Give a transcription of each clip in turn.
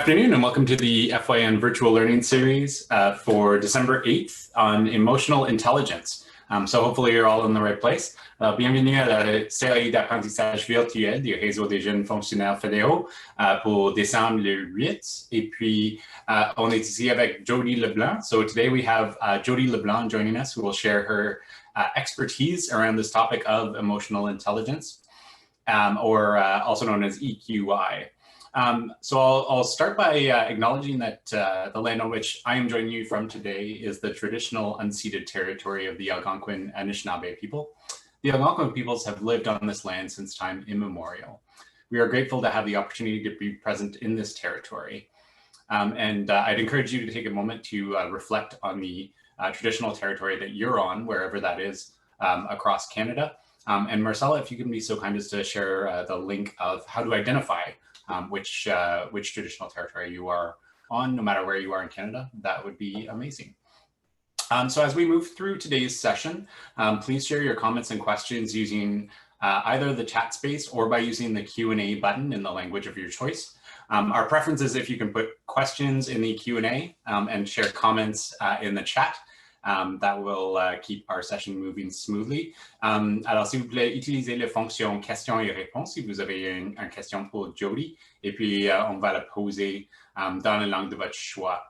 afternoon and welcome to the FYN virtual learning series for December 8th on emotional intelligence. So hopefully you're all in the right place. Bienvenue à la série d'apprentissage virtuel du réseau des jeunes fonctionnaires fédéraux pour décembre le 8. Et puis on est ici avec Jody Leblanc. So today we have Jody Leblanc joining us, who will share her expertise around this topic of emotional intelligence, or also known as EQI. So I'll start by acknowledging that the land on which I am joining you from today is the traditional unceded territory of the Algonquin Anishinaabe people. The Algonquin peoples have lived on this land since time immemorial. We are grateful to have the opportunity to be present in this territory. And I'd encourage you to take a moment to reflect on the traditional territory that you're on, wherever that is across Canada. And Marcella, if you can be so kind as to share the link of how to identify which traditional territory you are on, no matter where you are in Canada, that would be amazing. So as we move through today's session, please share your comments and questions using either the chat space or by using the Q&A button in the language of your choice. Our preference is if you can put questions in the Q&A and share comments in the chat. That will keep our session moving smoothly. Alors, s'il vous plaît, utilisez la fonction questions et réponses si vous avez une question pour Jody, et puis on va la poser dans la langue de votre choix.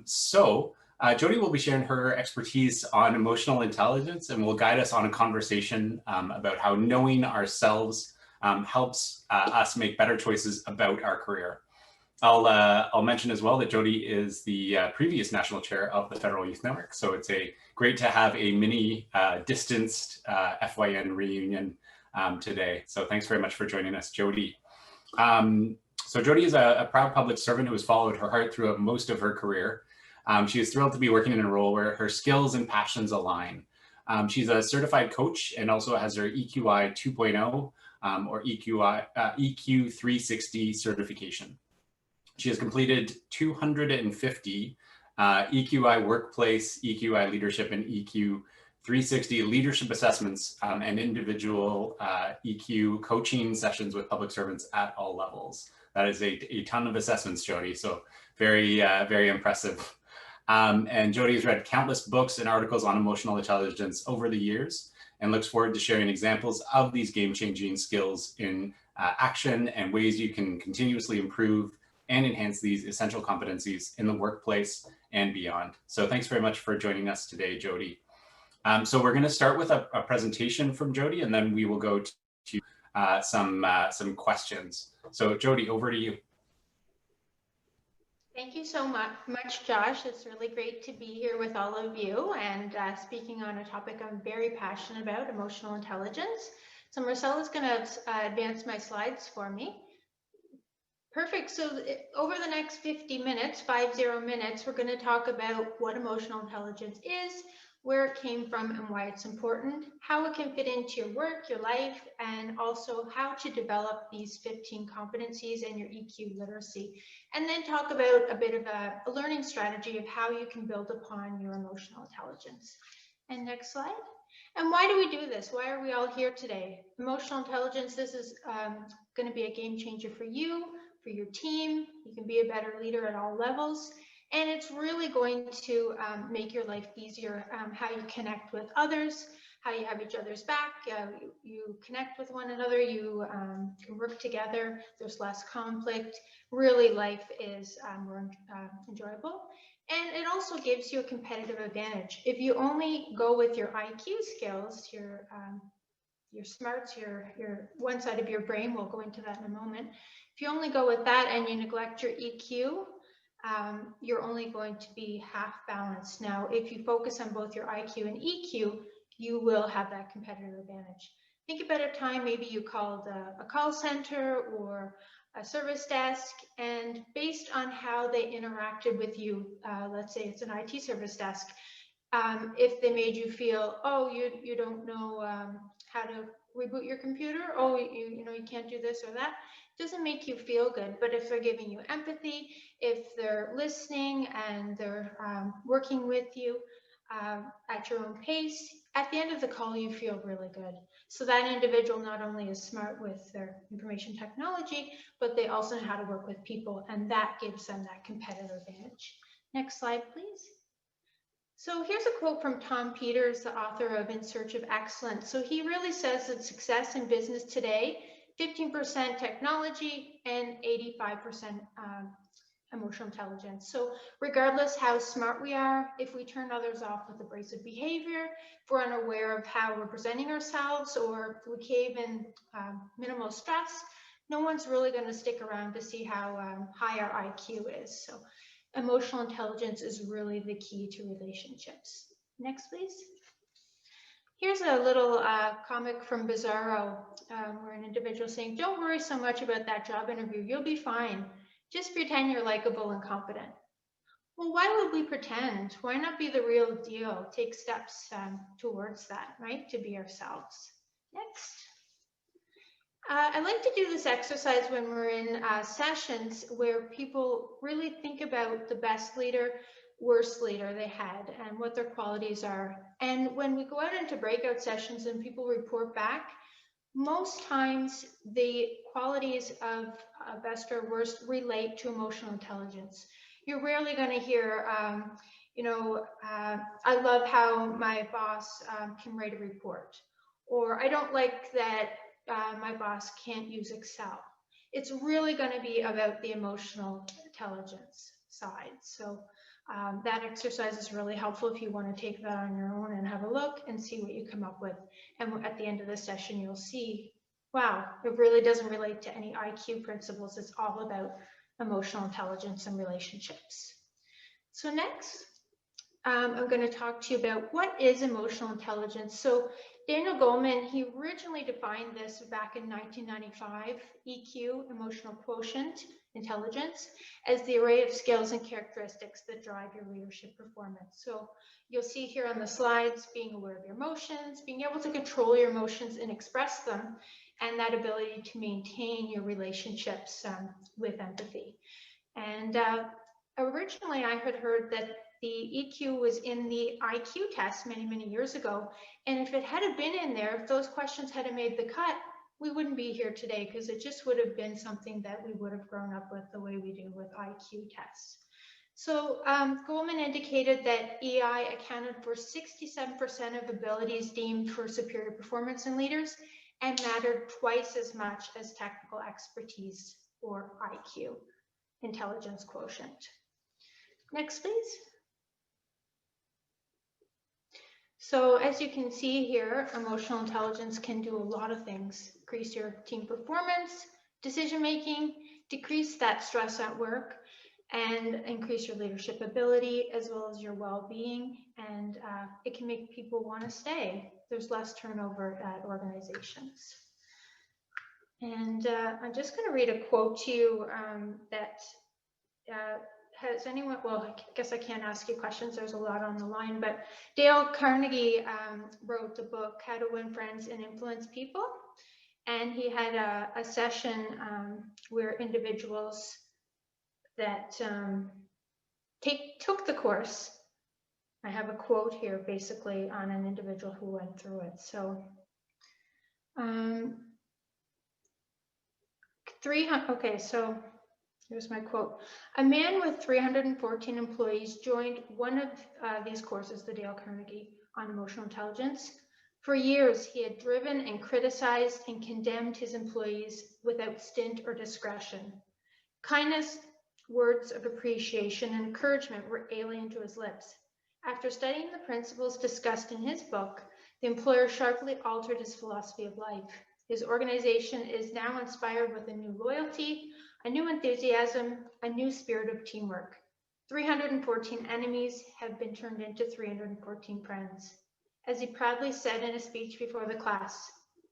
So, Jody will be sharing her expertise on emotional intelligence and will guide us on a conversation about how knowing ourselves helps us make better choices about our career. I'll mention as well that Jody is the previous national chair of the Federal Youth Network, so it's great to have a mini distanced FYN reunion today. So thanks very much for joining us, Jody. So Jody is a proud public servant who has followed her heart throughout most of her career. She is thrilled to be working in a role where her skills and passions align. She's a certified coach and also has her EQI 2.0 or EQ 360 certification. She has completed 250 EQI workplace, EQI leadership, and EQ 360 leadership assessments and individual EQ coaching sessions with public servants at all levels. That is a ton of assessments, Jody, so very, very impressive. And Jody has read countless books and articles on emotional intelligence over the years and looks forward to sharing examples of these game-changing skills in action and ways you can continuously improve and enhance these essential competencies in the workplace and beyond. So thanks very much for joining us today, Jody. So we're going to start with a presentation from Jody, and then we will go to some questions. So Jody, over to you. Thank you so much, Josh. It's really great to be here with all of you and speaking on a topic I'm very passionate about, emotional intelligence. So Marcella's going to advance my slides for me. Perfect. So over the next 50 minutes, we're going to talk about what emotional intelligence is, where it came from and why it's important, how it can fit into your work, your life, and also how to develop these 15 competencies and your EQ literacy. And then talk about a bit of a learning strategy of how you can build upon your emotional intelligence. And next slide. And why do we do this? Why are we all here today? Emotional intelligence, this is going to be a game changer for you, for your team. You can be a better leader at all levels. And it's really going to make your life easier, how you connect with others, how you have each other's back, you connect with one another, you can work together, there's less conflict. Really, life is more enjoyable. And it also gives you a competitive advantage. If you only go with your IQ skills, your smarts, your one side of your brain, we'll go into that in a moment. If you only go with that and you neglect your EQ, you're only going to be half balanced. Now, if you focus on both your IQ and EQ, you will have that competitive advantage. Think about a time maybe you called a call center or a service desk, and based on how they interacted with you, let's say it's an IT service desk, if they made you feel, oh, you don't know how to reboot your computer, oh, you know you can't do this or that, doesn't make you feel good. But if they're giving you empathy, if they're listening and they're working with you at your own pace, at the end of the call you feel really good. So that individual not only is smart with their information technology, but they also know how to work with people, and that gives them that competitive advantage. Next slide, please. So here's a quote from Tom Peters, the author of In Search of Excellence. So he really says that success in business today, 15% technology and 85% emotional intelligence. So regardless how smart we are, if we turn others off with abrasive behavior, if we're unaware of how we're presenting ourselves, or if we cave in minimal stress, no one's really going to stick around to see how high our IQ is. So emotional intelligence is really the key to relationships. Next, please. Here's a little comic from Bizarro, where an individual is saying, "Don't worry so much about that job interview. You'll be fine. Just pretend you're likable and competent." Well, why would we pretend? Why not be the real deal? Take steps towards that, right? To be ourselves. Next. I like to do this exercise when we're in sessions where people really think about the best leader, worst leader they had, and what their qualities are. And when we go out into breakout sessions and people report back, most times the qualities of best or worst relate to emotional intelligence. You're rarely going to hear, I love how my boss can write a report, or I don't like that my boss can't use Excel. It's really going to be about the emotional intelligence side. So that exercise is really helpful if you want to take that on your own and have a look and see what you come up with. And at the end of the session, you'll see, wow, it really doesn't relate to any IQ principles. It's all about emotional intelligence and relationships. So next, I'm going to talk to you about what is emotional intelligence. So Daniel Goleman, he originally defined this back in 1995, EQ, emotional quotient intelligence, as the array of skills and characteristics that drive your leadership performance. So you'll see here on the slides, being aware of your emotions, being able to control your emotions and express them, and that ability to maintain your relationships with empathy. And originally I had heard that the EQ was in the IQ test many, many years ago. And if it had been in there, if those questions had made the cut, we wouldn't be here today, because it just would have been something that we would have grown up with the way we do with IQ tests. So Goleman indicated that EI accounted for 67% of abilities deemed for superior performance in leaders, and mattered twice as much as technical expertise, or IQ, intelligence quotient. Next, please. So as you can see here, emotional intelligence can do a lot of things: increase your team performance, decision-making, decrease that stress at work, and increase your leadership ability, as well as your well-being. And it can make people want to stay. There's less turnover at organizations. And I'm just going to read a quote to you that has anyone, well, I guess I can't ask you questions, there's a lot on the line, but Dale Carnegie wrote the book, How to Win Friends and Influence People. And he had a session where individuals that took the course, I have a quote here basically on an individual who went through it. So, okay, so here's my quote. A man with 314 employees joined one of these courses, the Dale Carnegie on emotional intelligence. For years, he had driven and criticized and condemned his employees without stint or discretion. Kindness, words of appreciation, and encouragement were alien to his lips. After studying the principles discussed in his book, the employer sharply altered his philosophy of life. His organization is now inspired with a new loyalty, a new enthusiasm, a new spirit of teamwork. 314 enemies have been turned into 314 friends. As he proudly said in a speech before the class,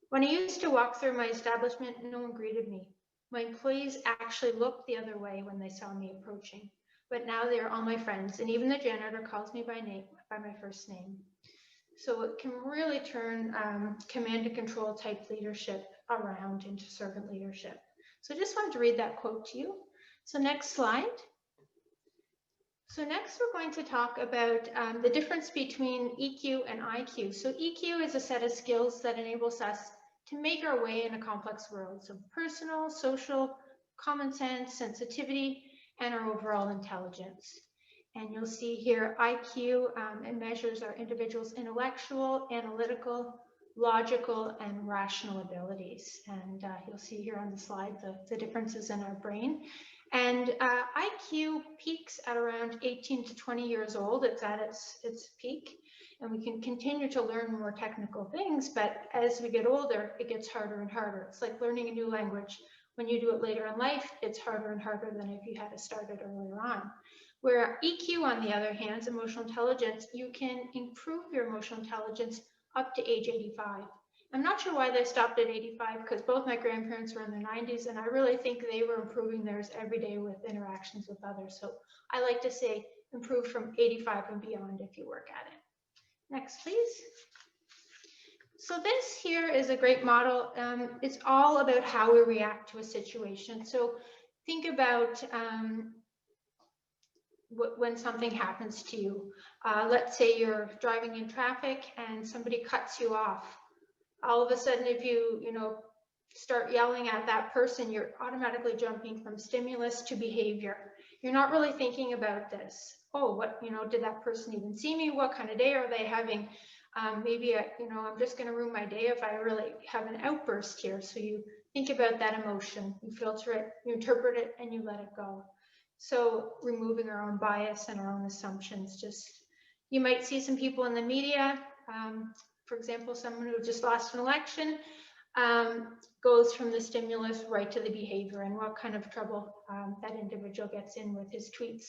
"When I used to walk through my establishment, no one greeted me. My employees actually looked the other way when they saw me approaching. But now they are all my friends, and even the janitor calls me by name, by my first name." So it can really turn command and control type leadership around into servant leadership. So I just wanted to read that quote to you. So next slide. So next we're going to talk about the difference between EQ and IQ. So EQ is a set of skills that enables us to make our way in a complex world. So personal, social, common sense, sensitivity, and our overall intelligence. And you'll see here IQ, it measures our individual's intellectual, analytical, logical, and rational abilities. And you'll see here on the slide the differences in our brain. And IQ peaks at around 18 to 20 years old. It's at its peak. And we can continue to learn more technical things, but as we get older, it gets harder and harder. It's like learning a new language. When you do it later in life, it's harder and harder than if you had started earlier on. Where EQ, on the other hand, emotional intelligence, you can improve your emotional intelligence up to age 85. I'm not sure why they stopped at 85, because both my grandparents were in their 90s, and I really think they were improving theirs every day with interactions with others. So I like to say improve from 85 and beyond if you work at it. Next, please. So this here is a great model. It's all about how we react to a situation. So think about when something happens to you. Let's say you're driving in traffic and somebody cuts you off. All of a sudden, if you start yelling at that person, you're automatically jumping from stimulus to behavior. You're not really thinking about this. Oh, what, did that person even see me? What kind of day are they having? Maybe, I'm just going to ruin my day if I really have an outburst here. So you think about that emotion, you filter it, you interpret it, and you let it go. So removing our own bias and our own assumptions. You might see some people in the media, for example, someone who just lost an election, goes from the stimulus right to the behavior and what kind of trouble that individual gets in with his tweets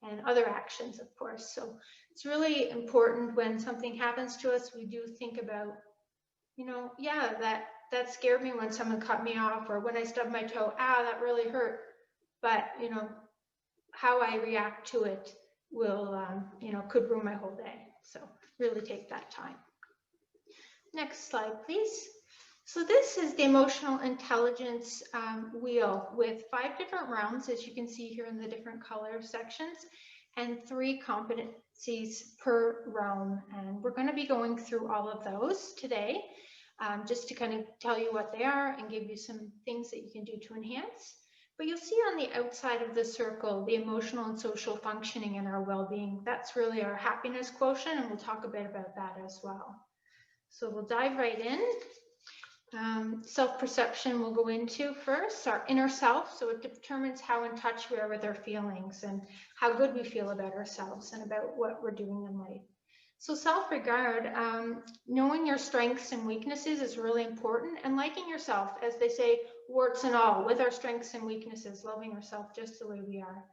and other actions, of course. So it's really important when something happens to us, we do think about, yeah, that scared me when someone cut me off, or when I stubbed my toe, that really hurt. But, how I react to it will, could ruin my whole day. So really take that time. Next slide, please. So this is the emotional intelligence wheel with 5 different rounds, as you can see here in the different color sections, and 3 competencies per realm. And we're going to be going through all of those today, just to kind of tell you what they are and give you some things that you can do to enhance. But you'll see on the outside of the circle, the emotional and social functioning and our well-being. That's really our happiness quotient, and we'll talk a bit about that as well. So we'll dive right in. Self-perception we'll go into first, our inner self. So it determines how in touch we are with our feelings and how good we feel about ourselves and about what we're doing in life. So self-regard, knowing your strengths and weaknesses is really important, and liking yourself, as they say, warts and all, with our strengths and weaknesses, loving ourselves just the way we are.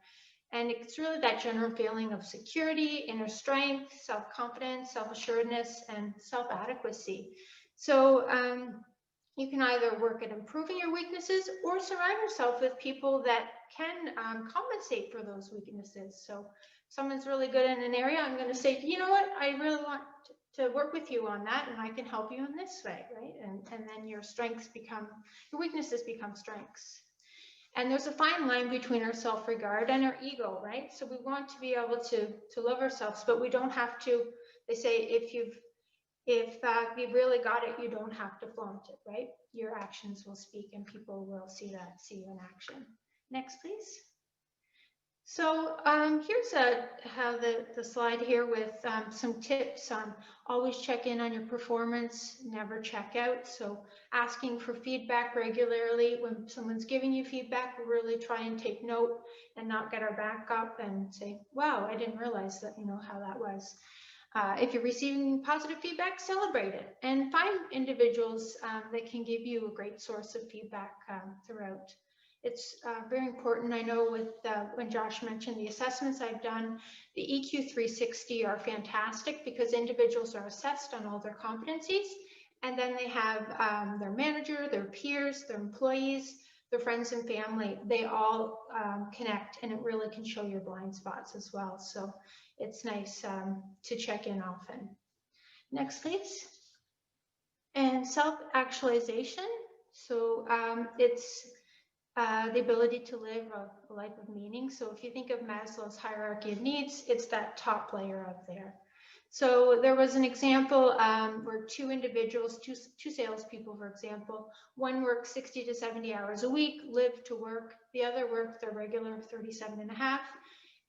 And it's really that general feeling of security, inner strength, self-confidence, self-assuredness, and self-adequacy. So you can either work at improving your weaknesses or surround yourself with people that can compensate for those weaknesses. So if someone's really good in an area, I'm going to say, you know what, I really want to work with you on that, and I can help you in this way, right? And then your weaknesses become strengths. And there's a fine line between our self-regard and our ego, right? So we want to be able to love ourselves, but we don't have to. They say if you've really got it, you don't have to flaunt it, right? Your actions will speak, and people will see you in action. Next, please. So here's how the slide here with some tips on always check in on your performance, never check out. So asking for feedback regularly. When someone's giving you feedback, we really try and take note and not get our back up and say, wow, I didn't realize that, how that was. If you're receiving positive feedback, celebrate it, and find individuals that can give you a great source of feedback throughout. It's very important. I know with when Josh mentioned the assessments I've done, the EQ 360 are fantastic because individuals are assessed on all their competencies, and then they have their manager, their peers, their employees, their friends and family. They all connect, and it really can show your blind spots as well. So it's nice to check in often. Next, please. And self-actualization. So it's the ability to live a life of meaning. So if you think of Maslow's hierarchy of needs, it's that top layer up there. So there was an example where two individuals, two salespeople, for example, one worked 60 to 70 hours a week, lived to work, the other worked their regular 37 and a half,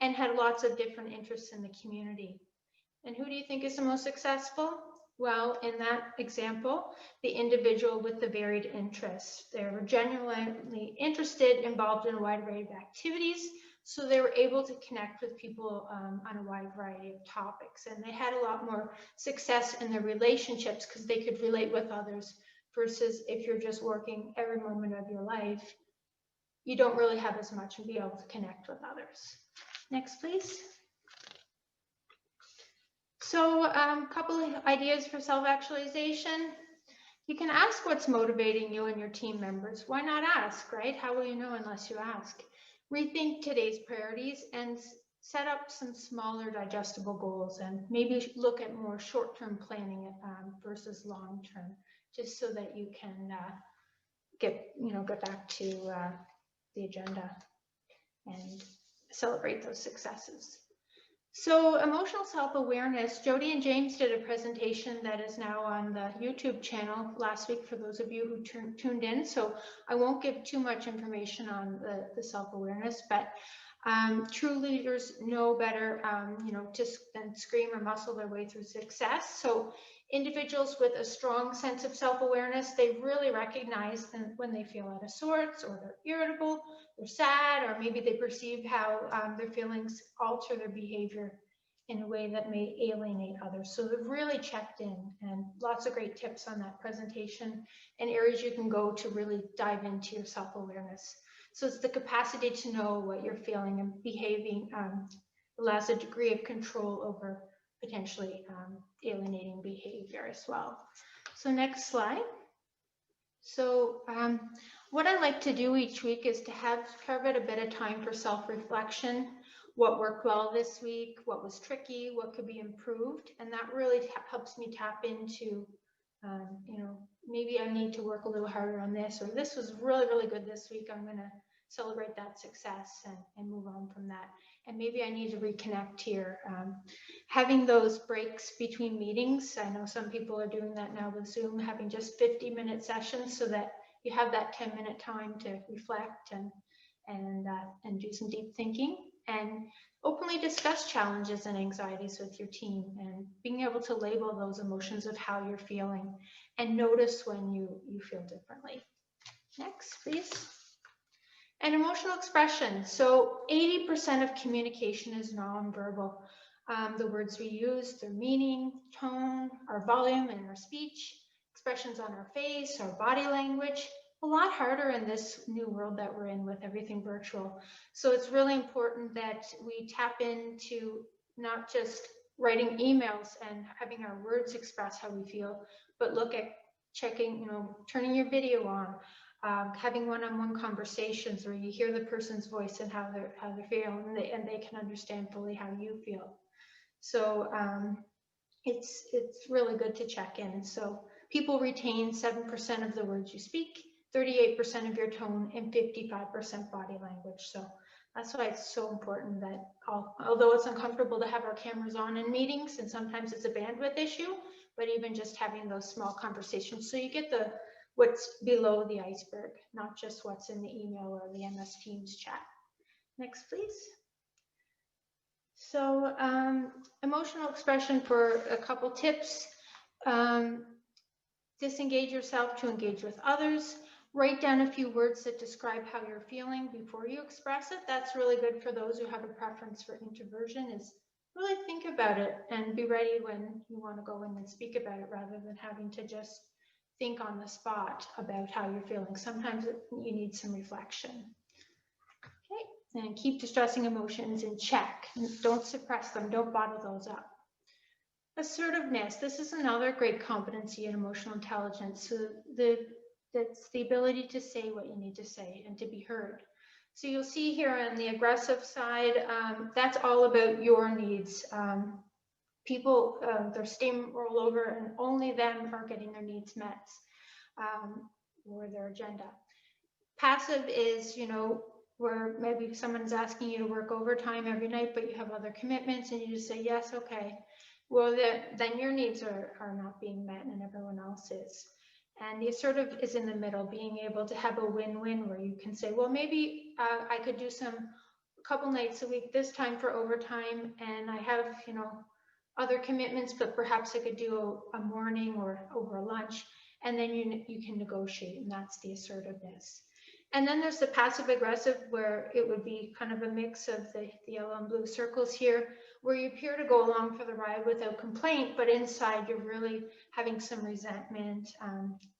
and had lots of different interests in the community. And who do you think is the most successful? Well, in that example, the individual with the varied interests. They were genuinely interested, involved in a wide array of activities, so they were able to connect with people on a wide variety of topics. And they had a lot more success in their relationships because they could relate with others, versus if you're just working every moment of your life, you don't really have as much and be able to connect with others. Next, please. So a couple of ideas for self-actualization. You can ask what's motivating you and your team members. Why not ask, right? How will you know unless you ask? Rethink today's priorities and set up some smaller digestible goals, and maybe look at more short-term planning versus long-term, just so that you can get back to the agenda and celebrate those successes. So emotional self-awareness, Jody and James did a presentation that is now on the YouTube channel last week for those of you who tuned in. So I won't give too much information on the self-awareness, but true leaders know better, than scream or muscle their way through success. So individuals with a strong sense of self-awareness, they really recognize when they feel out of sorts, or they're irritable, they're sad, or maybe they perceive how their feelings alter their behavior in a way that may alienate others. So they've really checked in, and lots of great tips on that presentation and areas you can go to really dive into your self-awareness. So it's the capacity to know what you're feeling and behaving allows a degree of control over potentially alienating behavior as well. So next slide. So what I like to do each week is to carve out a bit of time for self-reflection. What worked well this week, what was tricky, what could be improved, and that really helps me tap into, maybe I need to work a little harder on this, or this was really, really good this week. I'm going to celebrate that success and move on from that. And maybe I need to reconnect here. Having those breaks between meetings, I know some people are doing that now with Zoom, having just 50-minute sessions so that you have that 10-minute time to reflect and do some deep thinking, and openly discuss challenges and anxieties with your team, and being able to label those emotions of how you're feeling and notice when you feel differently. Next, please. And emotional expression. So 80% of communication is nonverbal. The words we use, their meaning, tone, our volume in our speech, expressions on our face, our body language. A lot harder in this new world that we're in with everything virtual. So it's really important that we tap into not just writing emails and having our words express how we feel, but look at checking, turning your video on, having one-on-one conversations where you hear the person's voice and how they're feeling, and they can understand fully how you feel. So it's really good to check in. So people retain 7% of the words you speak, 38% of your tone, and 55% body language. So that's why it's so important that although it's uncomfortable to have our cameras on in meetings, and sometimes it's a bandwidth issue, but even just having those small conversations, so you get what's below the iceberg, not just what's in the email or the MS Teams chat. Next, please. So emotional expression for a couple tips. Disengage yourself to engage with others. Write down a few words that describe how you're feeling before you express it. That's really good for those who have a preference for introversion, is really think about it and be ready when you want to go in and speak about it, rather than having to just think on the spot about how you're feeling. Sometimes you need some reflection. Okay, and keep distressing emotions in check. Don't suppress them, don't bottle those up. Assertiveness, this is another great competency in emotional intelligence. So that's the ability to say what you need to say and to be heard. So you'll see here on the aggressive side, that's all about your needs. People, their steamroll over, and only them are getting their needs met, or their agenda. Passive is, you know, where maybe someone's asking you to work overtime every night, but you have other commitments and you just say, yes, okay. Well, then your needs are not being met and everyone else is. And the assertive is in the middle, being able to have a win-win where you can say, well, maybe I could do a couple nights a week this time for overtime, and I have, you know, other commitments, but perhaps I could do a morning or over a lunch, and then you can negotiate, and that's the assertiveness. And then there's the passive aggressive, where it would be kind of a mix of the yellow and blue circles here, where you appear to go along for the ride without complaint, but inside you're really having some resentment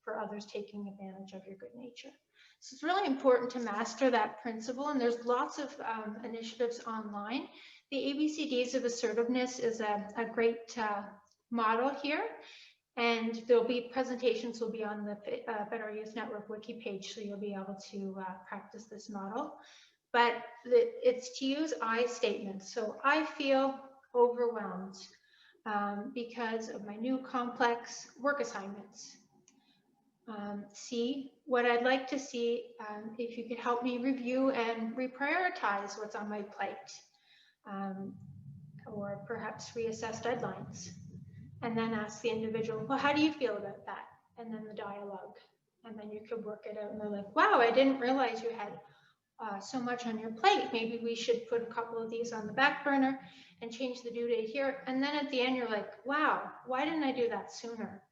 for others taking advantage of your good nature. So it's really important to master that principle, and there's lots of initiatives online. The ABCDs of assertiveness is a great model here. And there'll be presentations will be on the Better Youth Network wiki page, so you'll be able to practice this model. But it's to use I statements. So I feel overwhelmed because of my new complex work assignments. C, what I'd like to see, if you could help me review and reprioritize what's on my plate, or perhaps reassess deadlines. And then ask the individual, well, how do you feel about that? And then the dialogue. And then you could work it out. And they're like, wow, I didn't realize you had so much on your plate. Maybe we should put a couple of these on the back burner and change the due date here. And then at the end, you're like, wow, why didn't I do that sooner?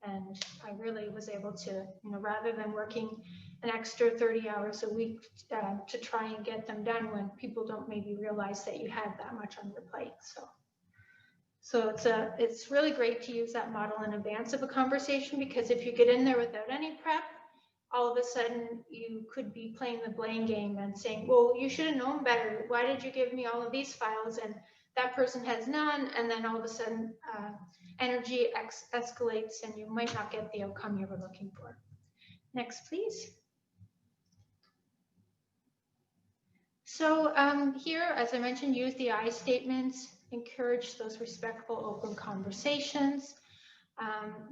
And I really was able to, you know, rather than working an extra 30 hours a week to try and get them done when people don't maybe realize that you had that much on your plate. So it's really great to use that model in advance of a conversation, because if you get in there without any prep, all of a sudden you could be playing the blame game and saying, well, you should have known better. Why did you give me all of these files? And that person has none. And then all of a sudden energy escalates and you might not get the outcome you were looking for. Next, please. So here, as I mentioned, use the I statements. Encourage those respectful, open conversations.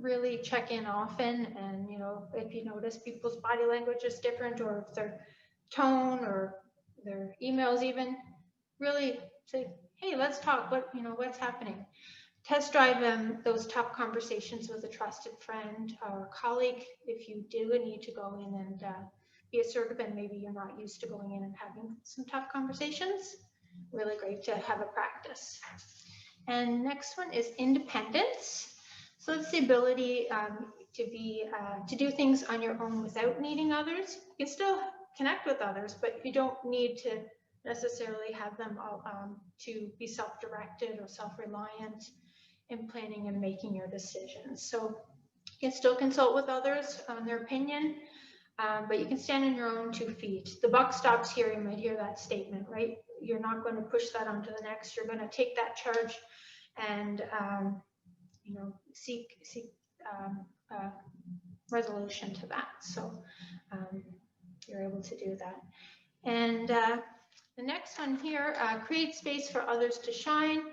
Really check in often, and you know, if you notice people's body language is different, or if their tone or their emails even, really say, hey, let's talk. What's happening? Test drive those tough conversations with a trusted friend or colleague if you do need to go in and be assertive, and maybe you're not used to going in and having some tough conversations. Really great to have a practice. And next one is independence. So it's the ability to do things on your own without needing others. You can still connect with others, but you don't need to necessarily have them to be self-directed or self-reliant in planning and making your decisions. So you can still consult with others on their opinion, but you can stand on your own 2 feet. The buck stops here. You might hear that statement, right? You're not going to push that onto the next. You're going to take that charge and seek resolution to that. So you're able to do that. And the next one here, create space for others to shine.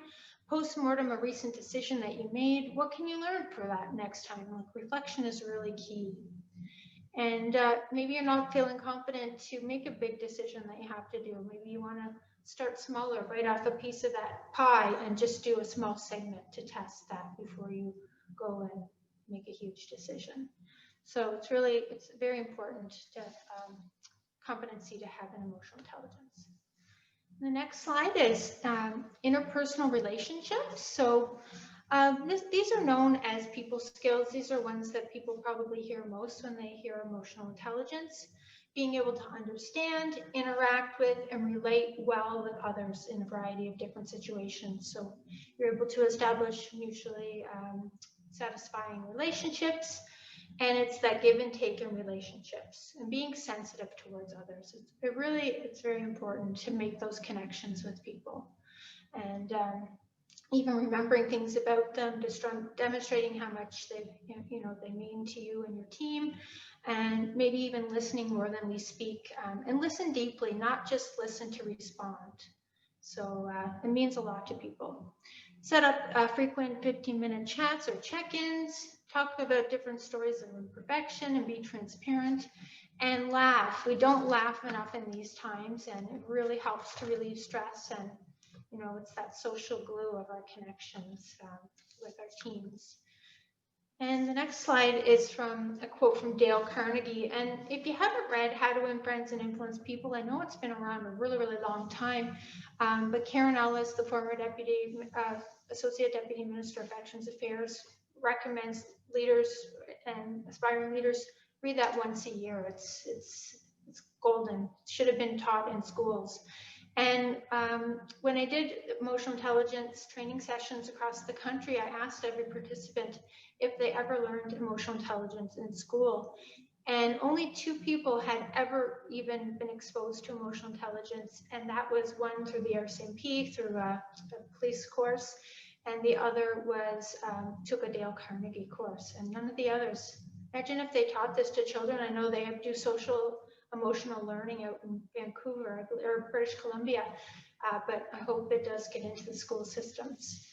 Post-mortem a recent decision that you made. What can you learn for that next time? Like, reflection is really key. And maybe you're not feeling confident to make a big decision that you have to do. Maybe you want to start smaller, bite off a piece of that pie and just do a small segment to test that before you go and make a huge decision. So it's very important to competency to have an emotional intelligence. The next slide is interpersonal relationships. So these are known as people skills. These are ones that people probably hear most when they hear emotional intelligence. Being able to understand, interact with, and relate well with others in a variety of different situations. So you're able to establish mutually satisfying relationships, and it's that give and take in relationships and being sensitive towards others. It's very important to make those connections with people, and even remembering things about them, demonstrating how much they mean to you and your team, and maybe even listening more than we speak, and listen deeply, not just listen to respond. So it means a lot to people. Set up frequent 15-minute chats or check-ins, talk about different stories of imperfection and be transparent, And laugh. We don't laugh enough in these times, and it really helps to relieve stress. And, you know, it's that social glue of our connections with our teams. And the next slide is from a quote from Dale Carnegie. And if you haven't read How to Win Friends and Influence People, I know it's been around a really, really long time, but Karen Ellis, the former Associate Deputy Minister of Veterans Affairs, recommends leaders and aspiring leaders read that once a year. It's golden. It should have been taught in schools. And when I did emotional intelligence training sessions across the country, I asked every participant if they ever learned emotional intelligence in school. And only 2 people had ever even been exposed to emotional intelligence. And that was one through the RCMP, through a police course, and the other was took a Dale Carnegie course, and none of the others. Imagine if they taught this to children. I know they do social emotional learning out in Vancouver or British Columbia, but I hope it does get into the school systems.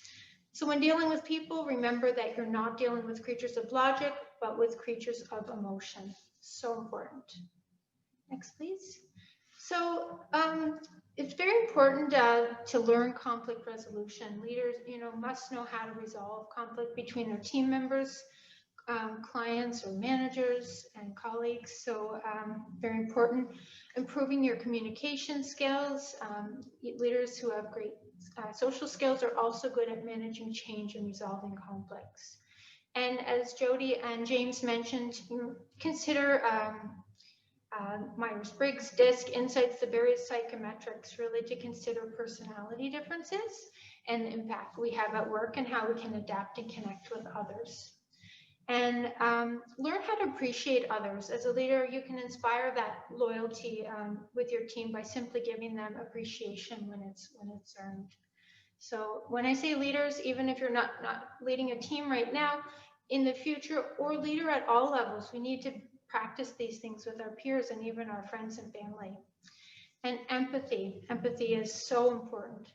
So when dealing with people, remember that you're not dealing with creatures of logic, but with creatures of emotion. So important. Next, please. So it's very important to learn conflict resolution. Leaders, must know how to resolve conflict between their team members, clients or managers and colleagues. So very important. Improving your communication skills. Leaders who have great social skills are also good at managing change and resolving conflicts. And as Jody and James mentioned, consider Myers-Briggs, DISC, Insights, the various psychometrics, really to consider personality differences and the impact we have at work and how we can adapt and connect with others. And learn how to appreciate others. As a leader, you can inspire that loyalty with your team by simply giving them appreciation when it's earned. So when I say leaders, even if you're not leading a team right now, in the future, or leader at all levels, we need to practice these things with our peers and even our friends and family. And empathy. Empathy is so important.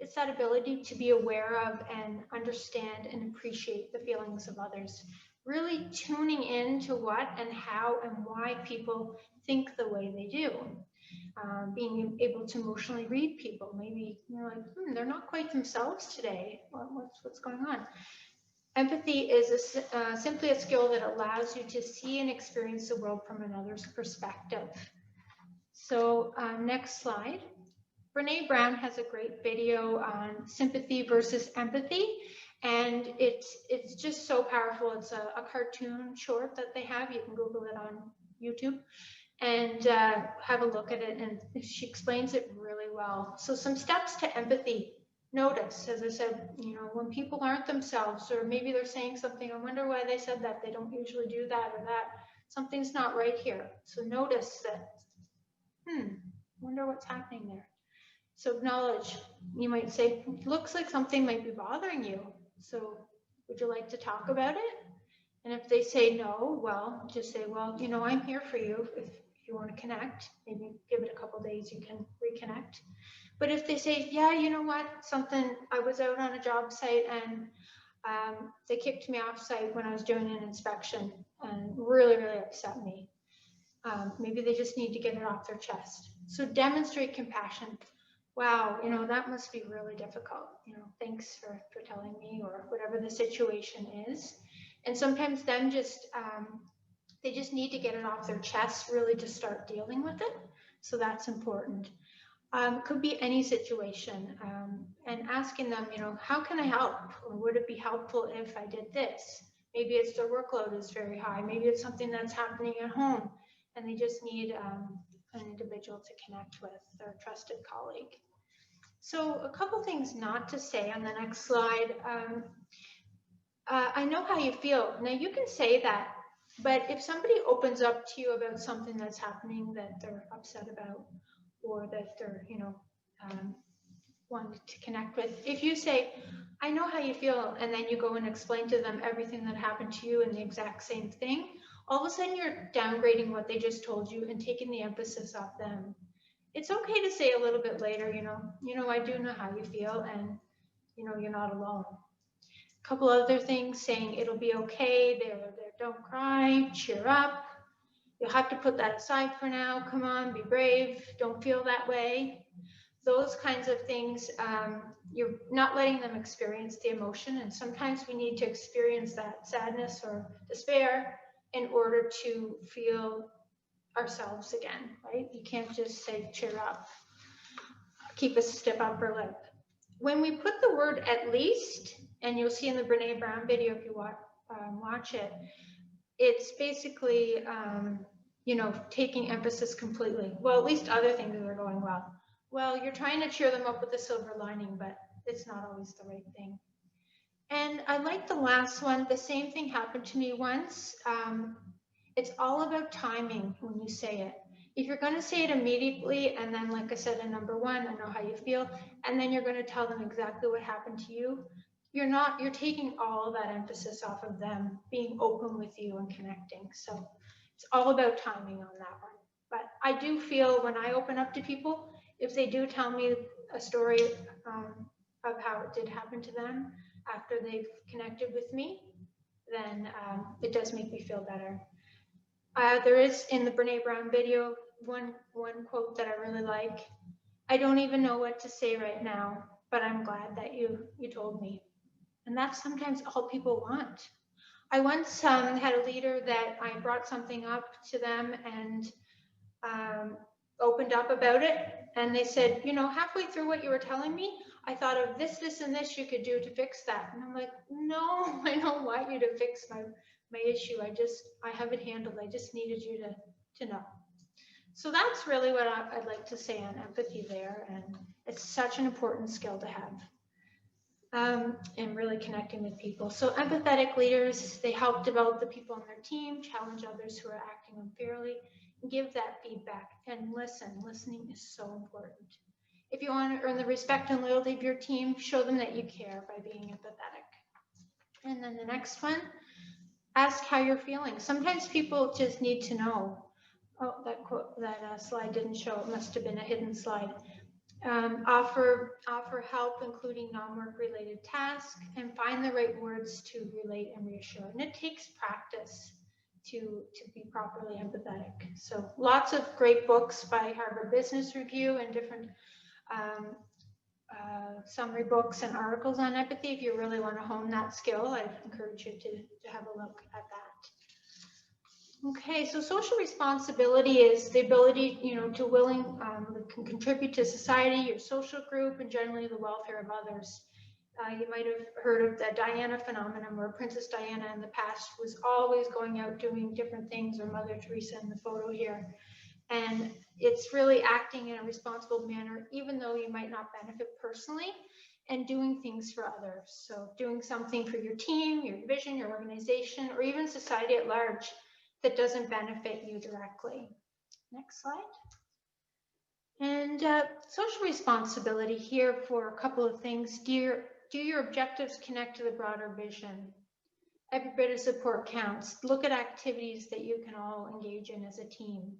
It's that ability to be aware of and understand and appreciate the feelings of others. Really tuning in to what and how and why people think the way they do. Being able to emotionally read people. Maybe you're like, they're not quite themselves today. What's going on? Empathy is simply a skill that allows you to see and experience the world from another's perspective. So next slide. Brene Brown has a great video on sympathy versus empathy, and it's just so powerful. It's a cartoon short that they have. You can Google it on YouTube and have a look at it, and she explains it really well. So some steps to empathy. Notice, as I said, when people aren't themselves, or maybe they're saying something, I wonder why they said that. They don't usually do that or that. Something's not right here. So notice that, wonder what's happening there. So acknowledge. You might say, looks like something might be bothering you. So would you like to talk about it? And if they say no, well, just say, well, I'm here for you. If you want to connect, maybe give it a couple days, you can reconnect. But if they say, yeah, you know what, I was out on a job site and they kicked me off site when I was doing an inspection and really, really upset me. Maybe they just need to get it off their chest. So demonstrate compassion. Wow, that must be really difficult. Thanks for telling me, or whatever the situation is. And sometimes them they just need to get it off their chest, really, to start dealing with it. So that's important. Could be any situation, and asking them, how can I help? Or would it be helpful if I did this? Maybe it's their workload is very high. Maybe it's something that's happening at home and they just need an individual to connect with, their trusted colleague. So a couple things not to say on the next slide. I know how you feel. Now you can say that, but if somebody opens up to you about something that's happening that they're upset about, or that they're, wanting to connect with, if you say, I know how you feel, and then you go and explain to them everything that happened to you and the exact same thing, all of a sudden you're downgrading what they just told you and taking the emphasis off them. It's okay to say a little bit later, I do know how you feel, and you're not alone. A couple other things, saying it'll be okay, there, don't cry, cheer up. You'll have to put that aside for now. Come on, be brave. Don't feel that way. Those kinds of things, you're not letting them experience the emotion. And sometimes we need to experience that sadness or despair in order to feel ourselves again, right? You can't just say, cheer up, keep a stiff upper lip. When we put the word at least, and you'll see in the Brene Brown video if you watch it, it's basically, you know, taking emphasis completely. Well, at least other things are going well. Well, you're trying to cheer them up with a silver lining, but it's not always the right thing. And I like the last one. The same thing happened to me once. It's all about timing when you say it. If you're going to say it immediately, and then, like I said, in number one, I know how you feel, and then you're going to tell them exactly what happened to you, you're taking all of that emphasis off of them being open with you and connecting. So it's all about timing on that one. But I do feel when I open up to people, if they do tell me a story of how it did happen to them after they've connected with me, then it does make me feel better. There is in the Brene Brown video one quote that I really like. I don't even know what to say right now, but I'm glad that you told me. And that's sometimes all people want. I once had a leader that I brought something up to them and opened up about it. And they said, you know, halfway through what you were telling me, I thought of this, this, and this you could do to fix that. And I'm like, no, I don't want you to fix my issue. I have it handled. I just needed you to know. So that's really what I'd like to say on empathy there. And it's such an important skill to have. And really connecting with people. So empathetic leaders, they help develop the people on their team, challenge others who are acting unfairly, and give that feedback and listen. Listening is so important. If you want to earn the respect and loyalty of your team, show them that you care by being empathetic. And then the next one, ask how you're feeling. Sometimes people just need to know. Oh, that slide didn't show. It must have been a hidden slide. Offer help, including non-work related tasks, and find the right words to relate and reassure. And it takes practice to be properly empathetic. So lots of great books by Harvard Business Review and different summary books and articles on empathy. If you really want to hone that skill, I'd encourage you to have a look at that. Okay, so social responsibility is the ability, you know, to can contribute to society, your social group, and generally the welfare of others. You might have heard of the Diana phenomenon, where Princess Diana in the past was always going out doing different things, or Mother Teresa in the photo here. And it's really acting in a responsible manner, even though you might not benefit personally, and doing things for others. So doing something for your team, your division, your organization, or even society at large that doesn't benefit you directly. Next slide. And social responsibility here for a couple of things. Do your objectives connect to the broader vision? Every bit of support counts. Look at activities that you can all engage in as a team.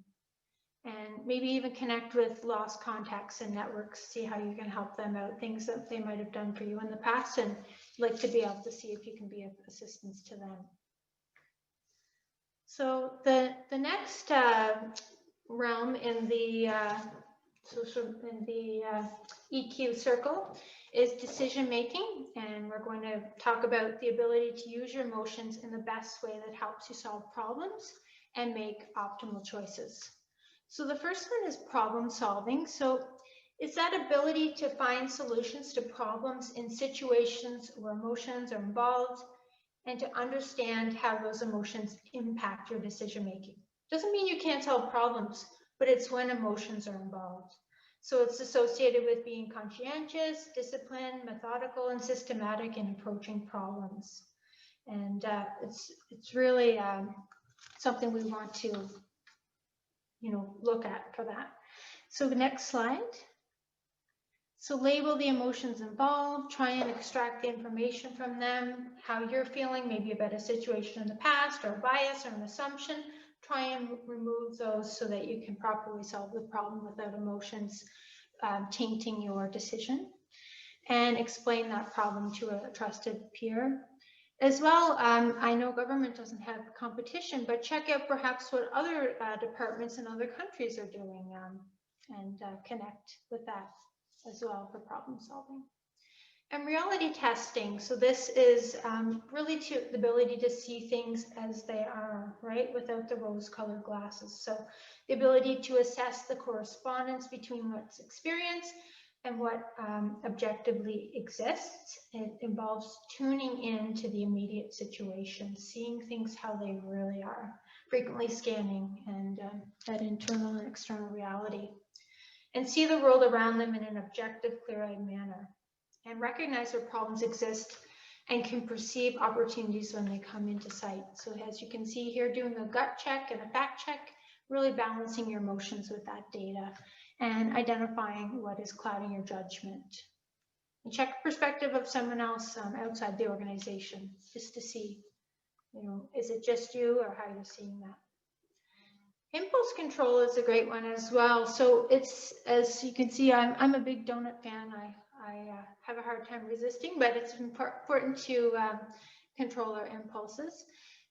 And maybe even connect with lost contacts and networks, see how you can help them out, things that they might have done for you in the past, and like to be able to see if you can be of assistance to them. So the next realm in the EQ circle is decision making, and we're going to talk about the ability to use your emotions in the best way that helps you solve problems and make optimal choices. So the first one is problem solving. So it's that ability to find solutions to problems in situations where emotions are involved, and to understand how those emotions impact your decision making. Doesn't mean you can't solve problems, but it's when emotions are involved. So it's associated with being conscientious, disciplined, methodical, and systematic in approaching problems. And it's really something we want to, you know, look at for that. So the next slide. So label the emotions involved, try and extract the information from them, how you're feeling, maybe about a situation in the past, or a bias or an assumption. Try and remove those so that you can properly solve the problem without emotions tainting your decision. And explain that problem to a trusted peer. As well, I know government doesn't have competition, but check out perhaps what other departments in other countries are doing, and connect with that as well for problem solving. And reality testing. So this is really the ability to see things as they are, right? Without the rose-colored glasses. So the ability to assess the correspondence between what's experienced and what objectively exists. It involves tuning in to the immediate situation, seeing things how they really are, frequently scanning and that internal and external reality, and see the world around them in an objective, clear-eyed manner, and recognize where problems exist and can perceive opportunities when they come into sight. So as you can see here, doing a gut check and a fact check, really balancing your emotions with that data and identifying what is clouding your judgment. And check the perspective of someone else outside the organization, just to see, is it just you or how you're seeing that? Impulse control is a great one as well. So it's, as you can see, I'm a big donut fan. I have a hard time resisting, but it's important to control our impulses.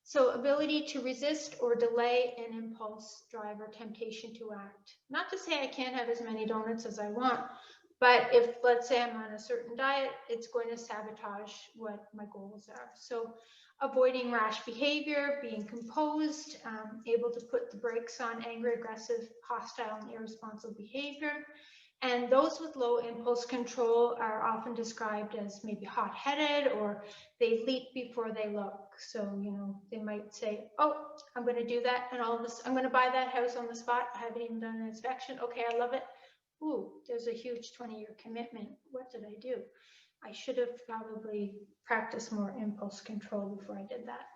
So ability to resist or delay an impulse, drive, or temptation to act. Not to say I can't have as many donuts as I want, but if, let's say, I'm on a certain diet, it's going to sabotage what my goals are. So avoiding rash behavior, being composed, able to put the brakes on angry, aggressive, hostile, and irresponsible behavior. And those with low impulse control are often described as maybe hot-headed, or they leap before they look. So, they might say, oh, I'm going to do that, and all of this, I'm going to buy that house on the spot. I haven't even done an inspection. Okay, I love it. Ooh, there's a huge 20-year commitment. What did I do? I should have probably practiced more impulse control before I did that.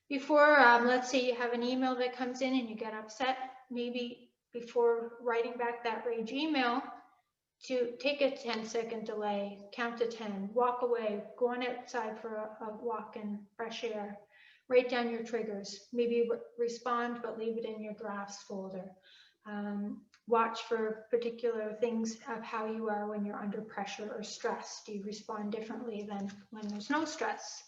Before, let's say you have an email that comes in and you get upset, maybe before writing back that rage email, to take a 10-second delay, count to 10, walk away, go on outside for a walk in fresh air, write down your triggers, maybe respond, but leave it in your drafts folder. Watch for particular things of how you are when you're under pressure or stress. Do you respond differently than when there's no stress?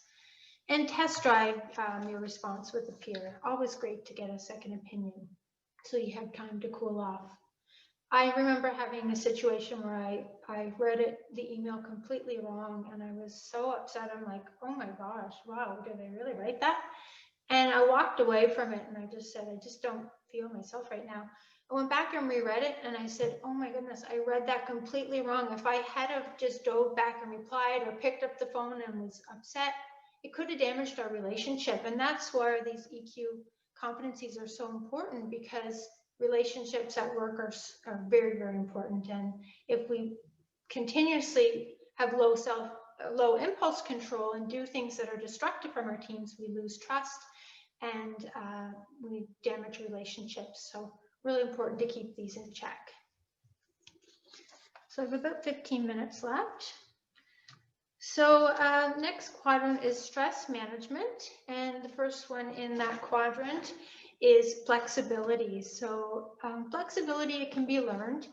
And test drive your response with a peer. Always great to get a second opinion so you have time to cool off. I remember having a situation where I read the email completely wrong, and I was so upset. I'm like, oh my gosh, wow, did I really write that? And I walked away from it, and I just said, I just don't feel myself right now. I went back and reread it, and I said, oh my goodness, I read that completely wrong. If I had have just dove back and replied or picked up the phone and was upset, it could have damaged our relationship. And that's why these EQ competencies are so important, because relationships at work are very, very important. And if we continuously have low impulse control and do things that are destructive from our teams, we lose trust and we damage relationships. So really important to keep these in check. So I have about 15 minutes left. So next quadrant is stress management. And the first one in that quadrant is flexibility. So flexibility, it can be learned.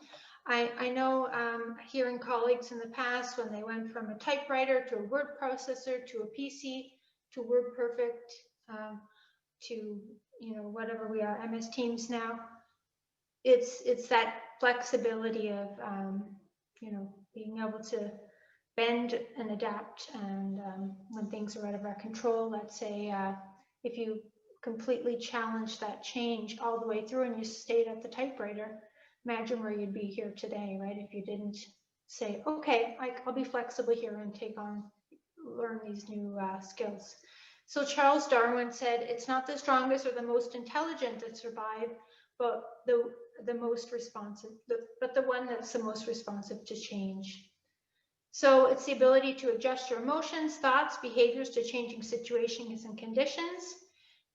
I know hearing colleagues in the past, when they went from a typewriter to a word processor to a PC to WordPerfect to whatever we are, MS Teams now, it's that flexibility of being able to bend and adapt, and when things are out of our control, let's say if you completely challenge that change all the way through and you stayed at the typewriter, imagine where you'd be here today, right? If you didn't say, okay, I'll be flexible here and learn these new skills. So Charles Darwin said, it's not the strongest or the most intelligent that survive, but the most responsive, but the one that's the most responsive to change. So it's the ability to adjust your emotions, thoughts, behaviors to changing situations and conditions,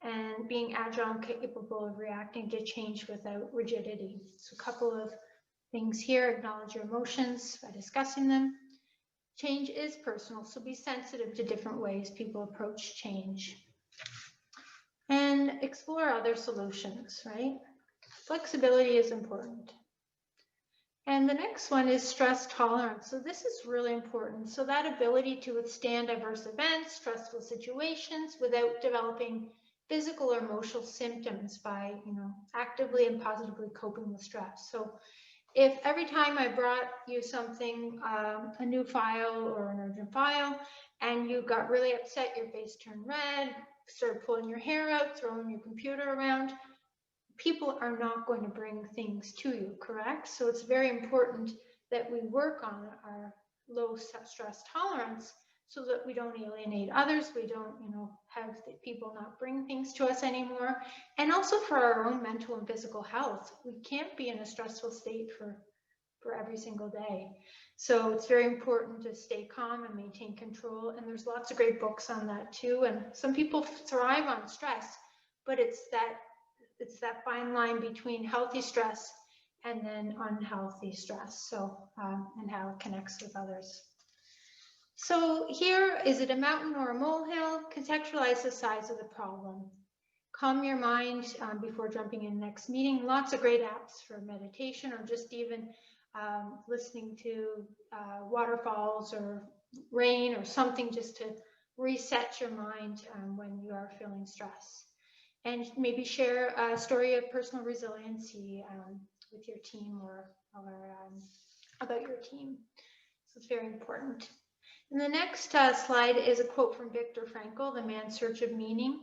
and being agile and capable of reacting to change without rigidity. So a couple of things here: acknowledge your emotions by discussing them. Change is personal, so be sensitive to different ways people approach change. And explore other solutions, right? Flexibility is important. And the next one is stress tolerance. So this is really important. So that ability to withstand diverse events, stressful situations without developing physical or emotional symptoms by, actively and positively coping with stress. So if every time I brought you something, a new file or an urgent file, and you got really upset, your face turned red, started pulling your hair out, throwing your computer around, people are not going to bring things to you, correct? So it's very important that we work on our low stress tolerance so that we don't alienate others, we don't, have the people not bring things to us anymore, and also for our own mental and physical health. We can't be in a stressful state for every single day. So it's very important to stay calm and maintain control, and there's lots of great books on that too, and some people thrive on stress, but it's that fine line between healthy stress and then unhealthy stress, so and how it connects with others. So here, is it a mountain or a molehill? Contextualize the size of the problem. Calm your mind before jumping in the next meeting. Lots of great apps for meditation, or just even listening to waterfalls or rain or something, just to reset your mind when you are feeling stress. And maybe share a story of personal resiliency with your team or about your team. So it's very important. And the next slide is a quote from Viktor Frankl, The Man's Search of Meaning.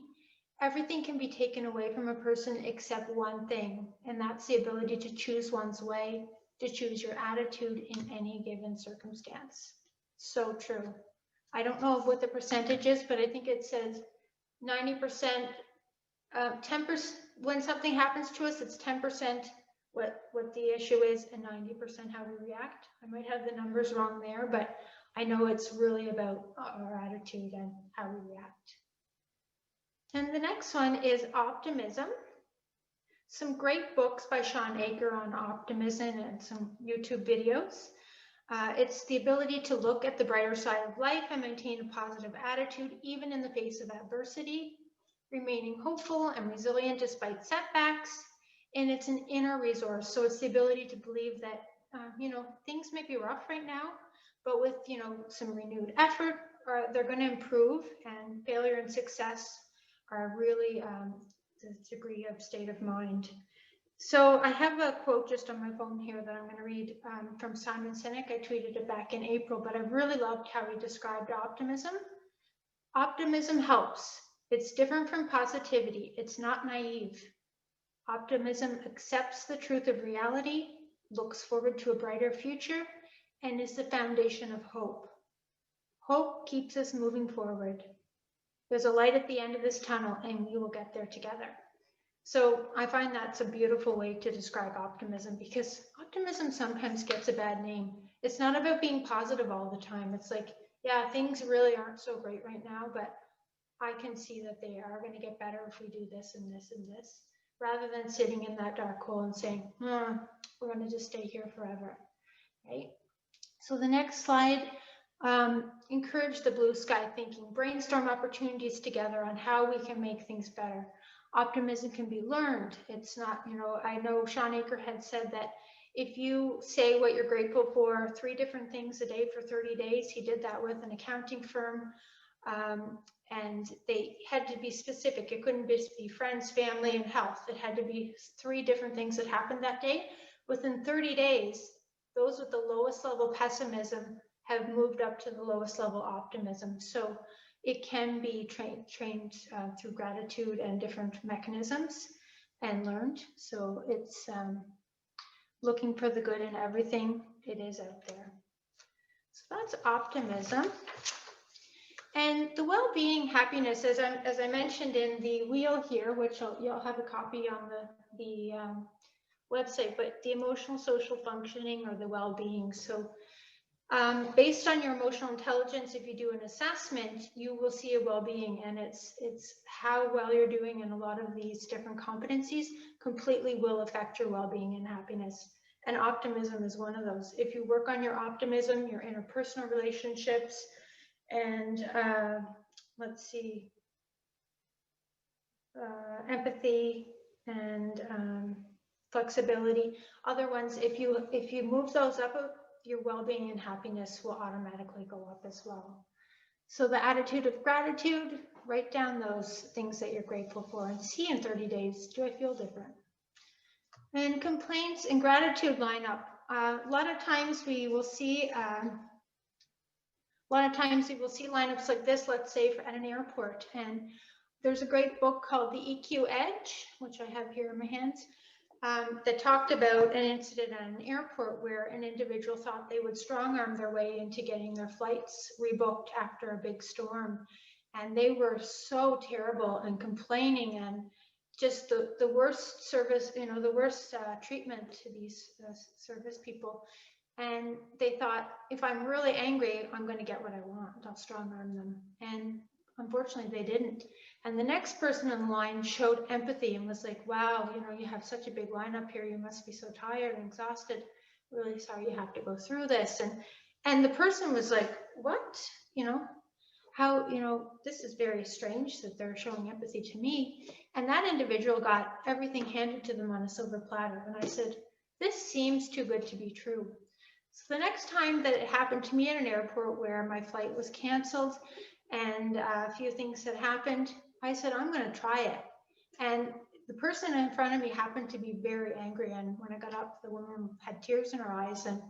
Everything can be taken away from a person except one thing, and that's the ability to choose one's way, to choose your attitude in any given circumstance. So true. I don't know what the percentage is, but I think it says 90%. 10%, when something happens to us, it's 10% what the issue is and 90% how we react. I might have the numbers wrong there, but I know it's really about our attitude and how we react. And the next one is Optimism. Some great books by Sean Aker on optimism and some YouTube videos. It's the ability to look at the brighter side of life and maintain a positive attitude even in the face of adversity, remaining hopeful and resilient despite setbacks, and it's an inner resource. So it's the ability to believe that, things may be rough right now, but with, some renewed effort, they're going to improve, and failure and success are really the degree of state of mind. So I have a quote just on my phone here that I'm going to read from Simon Sinek. I tweeted it back in April, but I really loved how he described optimism. Optimism helps. It's different from positivity. It's not naive. Optimism accepts the truth of reality, looks forward to a brighter future, and is the foundation of hope. Hope keeps us moving forward. There's a light at the end of this tunnel, and we will get there together. So I find that's a beautiful way to describe optimism, because optimism sometimes gets a bad name. It's not about being positive all the time. It's like, yeah, things really aren't so great right now, but I can see that they are going to get better if we do this and this and this, rather than sitting in that dark hole and saying, we're going to just stay here forever, right? So the next slide, encourage the blue sky thinking, brainstorm opportunities together on how we can make things better. Optimism can be learned. It's not, I know Sean Aker had said that if you say what you're grateful for 3 different things a day for 30 days, he did that with an accounting firm. And they had to be specific. It couldn't just be friends, family, and health. It had to be 3 different things that happened that day. Within 30 days, those with the lowest level pessimism have moved up to the lowest level optimism. So it can be trained through gratitude and different mechanisms and learned. So it's looking for the good in everything. It is out there. So that's optimism. And the well-being, happiness, as I mentioned in the wheel here, which you'll have a copy on the website, but the emotional social functioning or the well-being. So based on your emotional intelligence, if you do an assessment, you will see a well-being, and it's how well you're doing in a lot of these different competencies completely will affect your well-being and happiness. And optimism is one of those. If you work on your optimism, your interpersonal relationships, and let's see, empathy and flexibility. Other ones, if you move those up, your well-being and happiness will automatically go up as well. So the attitude of gratitude, write down those things that you're grateful for and see in 30 days, do I feel different? And complaints and gratitude line up. A lot of times we will see lineups like this, let's say at an airport. And there's a great book called The EQ Edge, which I have here in my hands, that talked about an incident at an airport where an individual thought they would strong arm their way into getting their flights rebooked after a big storm. And they were so terrible and complaining and just the worst service, the worst treatment to these service people. And they thought, if I'm really angry, I'm going to get what I want. I'll strong arm them. And unfortunately, they didn't. And the next person in line showed empathy and was like, wow, you have such a big lineup here. You must be so tired and exhausted. Really sorry you have to go through this. And the person was like, what? How, this is very strange that they're showing empathy to me. And that individual got everything handed to them on a silver platter. And I said, this seems too good to be true. So the next time that it happened to me at an airport where my flight was canceled and a few things had happened, I said, I'm going to try it. And the person in front of me happened to be very angry. And when I got up, the woman had tears in her eyes. And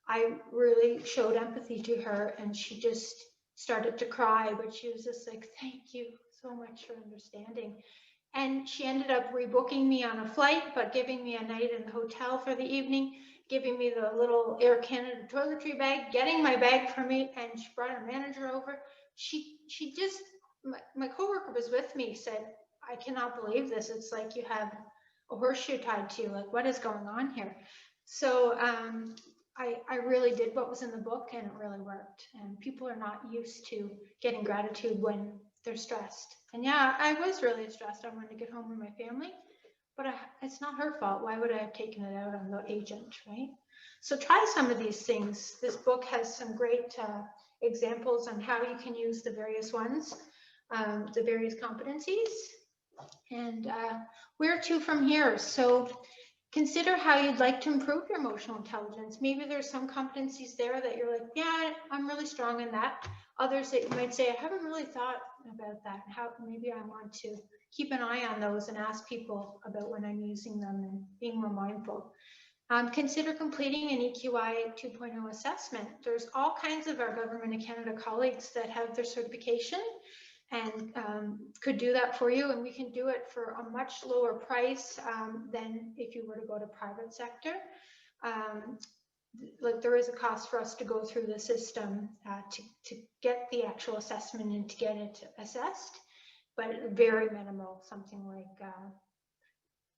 I really showed empathy to her. And she just started to cry. But she was just like, thank you so much for understanding. And she ended up rebooking me on a flight, but giving me a night in the hotel for the evening, giving me the little Air Canada toiletry bag, getting my bag for me, and she brought a manager over. She just, my coworker was with me, said, I cannot believe this. It's like you have a horseshoe tied to you. Like, what is going on here? So I really did what was in the book, and it really worked. And people are not used to getting gratitude when they're stressed. And yeah, I was really stressed. I wanted to get home with my family, but it's not her fault. Why would I have taken it out on the agent, right? So try some of these things. This book has some great examples on how you can use the various ones, the various competencies, and where to from here. So consider how you'd like to improve your emotional intelligence. Maybe there's some competencies there that you're like, yeah, I'm really strong in that. Others that you might say, I haven't really thought about that. How maybe I want to keep an eye on those and ask people about when I'm using them and being more mindful. Consider completing an EQI 2.0 assessment. There's all kinds of our Government of Canada colleagues that have their certification and could do that for you. And we can do it for a much lower price than if you were to go to private sector. Like there is a cost for us to go through the system to get the actual assessment and to get it assessed, but very minimal, something like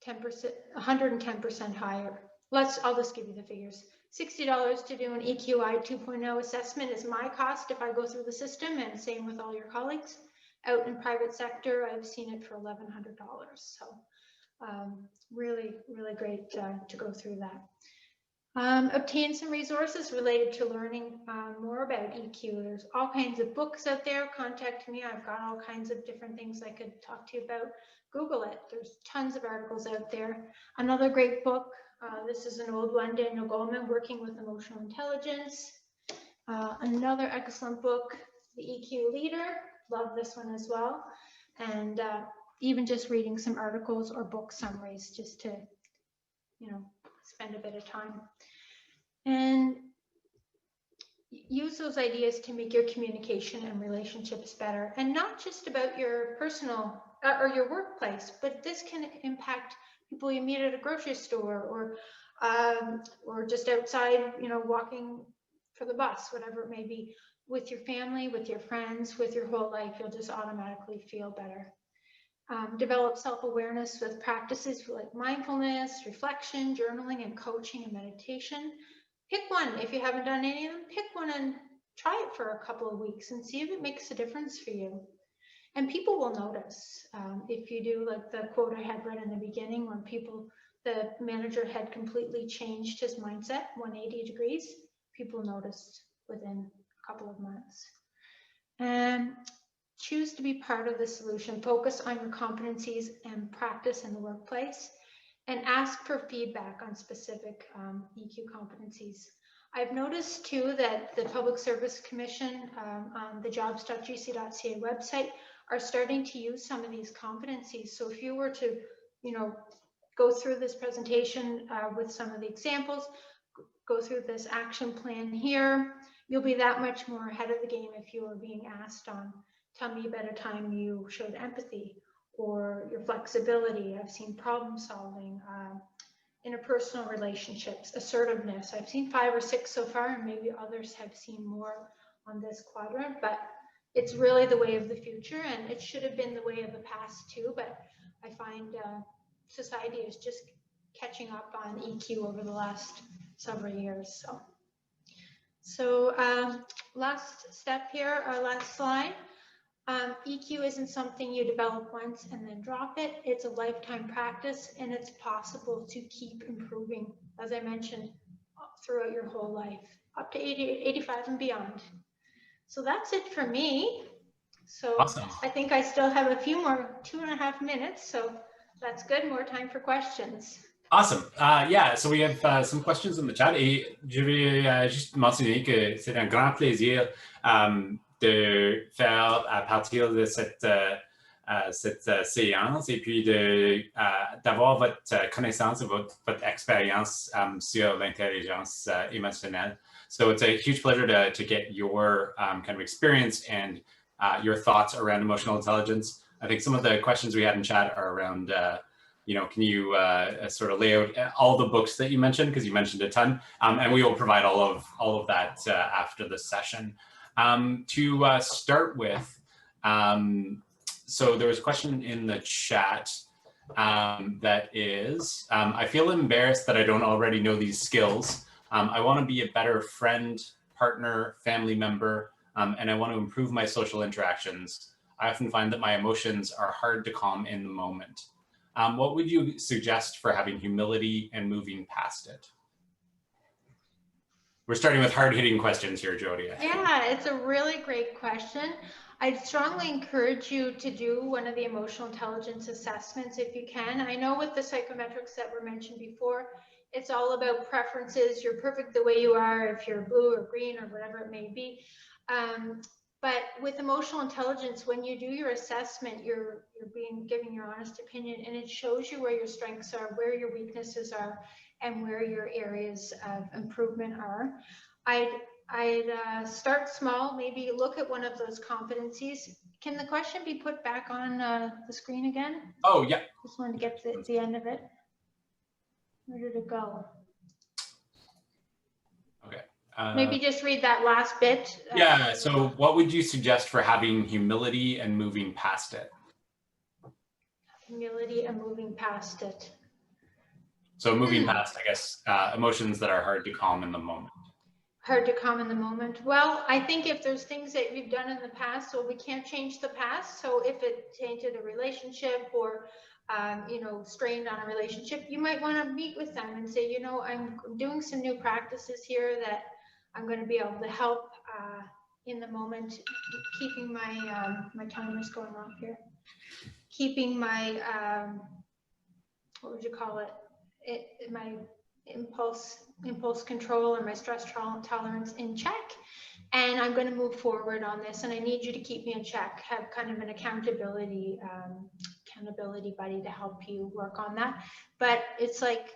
10%, 110% higher. I'll just give you the figures. $60 to do an EQI 2.0 assessment is my cost if I go through the system, and same with all your colleagues. Out in private sector, I've seen it for $1,100. So really, really great to go through that. Obtain some resources related to learning more about EQ. There's all kinds of books out there. Contact me. I've got all kinds of different things I could talk to you about. Google it. There's tons of articles out there. Another great book, this is an old one, Daniel Goleman, Working with Emotional Intelligence. Another excellent book, The EQ Leader. Love this one as well. And even just reading some articles or book summaries just to, spend a bit of time. And use those ideas to make your communication and relationships better. And not just about your personal or your workplace, but this can impact people you meet at a grocery store or just outside, walking for the bus, whatever it may be, with your family, with your friends, with your whole life. You'll just automatically feel better. Develop self-awareness with practices like mindfulness, reflection, journaling, and coaching and meditation. Pick one. If you haven't done any of them, pick one and try it for a couple of weeks and see if it makes a difference for you. And people will notice. If you do like the quote I had read in the beginning, when the manager had completely changed his mindset 180 degrees, people noticed within a couple of months. And choose to be part of the solution. Focus on your competencies and practice in the workplace. and ask for feedback on specific EQ competencies. I've noticed too that the Public Service Commission on the jobs.gc.ca website are starting to use some of these competencies. So if you were to, go through this presentation with some of the examples, go through this action plan here, you'll be that much more ahead of the game if you are being asked on, tell me about a time you showed empathy or your flexibility. I've seen problem solving, interpersonal relationships, assertiveness. I've seen 5 or 6 so far, and maybe others have seen more on this quadrant, but it's really the way of the future, and it should have been the way of the past too, but I find society is just catching up on EQ over the last several years. So last step here, our last slide. EQ isn't something you develop once and then drop it. It's a lifetime practice, and it's possible to keep improving, as I mentioned, throughout your whole life, up to 80, 85 and beyond. So that's it for me. So Awesome. I think I still have a few more, 2.5 minutes. So that's good. More time for questions. Awesome. Yeah, so we have some questions in the chat. Et je vais juste mentionner que c'est un grand plaisir de faire à partir de cette séance et puis d'avoir votre connaissance et votre expérience sur l'intelligence émotionnelle. So it's a huge pleasure to get your kind of experience and your thoughts around emotional intelligence. I think some of the questions we had in chat are around, can you sort of lay out all the books that you mentioned, because you mentioned a ton, and we will provide all of that after the session. To start with, so there was a question in the chat that is, I feel embarrassed that I don't already know these skills. I want to be a better friend, partner, family member, and I want to improve my social interactions. I often find that my emotions are hard to calm in the moment. What would you suggest for having humility and moving past it? We're starting with hard-hitting questions here, Jody. Yeah, it's a really great question. I'd strongly encourage you to do one of the emotional intelligence assessments if you can. I know with the psychometrics that were mentioned before, it's all about preferences. You're perfect the way you are, if you're blue or green or whatever it may be. But with emotional intelligence, when you do your assessment, you're giving your honest opinion, and it shows you where your strengths are, where your weaknesses are, and where your areas of improvement are. I'd start small, maybe look at one of those competencies. Can the question be put back on the screen again? Oh, yeah. Just wanted to get to the end of it. Where did it go? Okay. Maybe just read that last bit. Yeah, so what would you suggest for having humility and moving past it? Humility and moving past it. So moving past, I guess, emotions that are hard to calm in the moment. Hard to calm in the moment. Well, I think if there's things that you've done in the past, well, we can't change the past. So if it tainted a relationship or, strained on a relationship, you might want to meet with them and say, I'm doing some new practices here that I'm going to be able to help in the moment, keeping my, my timer's going off here, keeping my, what would you call it? My impulse control or my stress tolerance in check, and I'm going to move forward on this, and I need you to keep me in check, have kind of an accountability buddy to help you work on that. But it's like,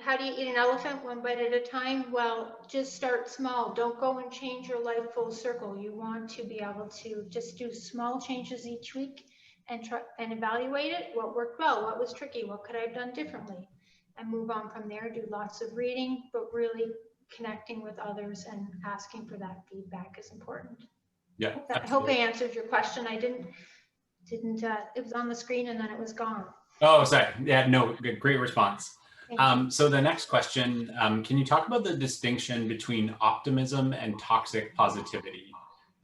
how do you eat an elephant? One bite at a time? Well, just start small. Don't go and change your life full circle. You want to be able to just do small changes each week and try and evaluate it. What worked well? What was tricky? What could I have done differently? And move on from there. Do lots of reading, but really connecting with others and asking for that feedback is important. Yeah. I hope I answered your question. I didn't. It was on the screen and then it was gone. Oh, sorry. Yeah, no, great response. So the next question, can you talk about the distinction between optimism and toxic positivity,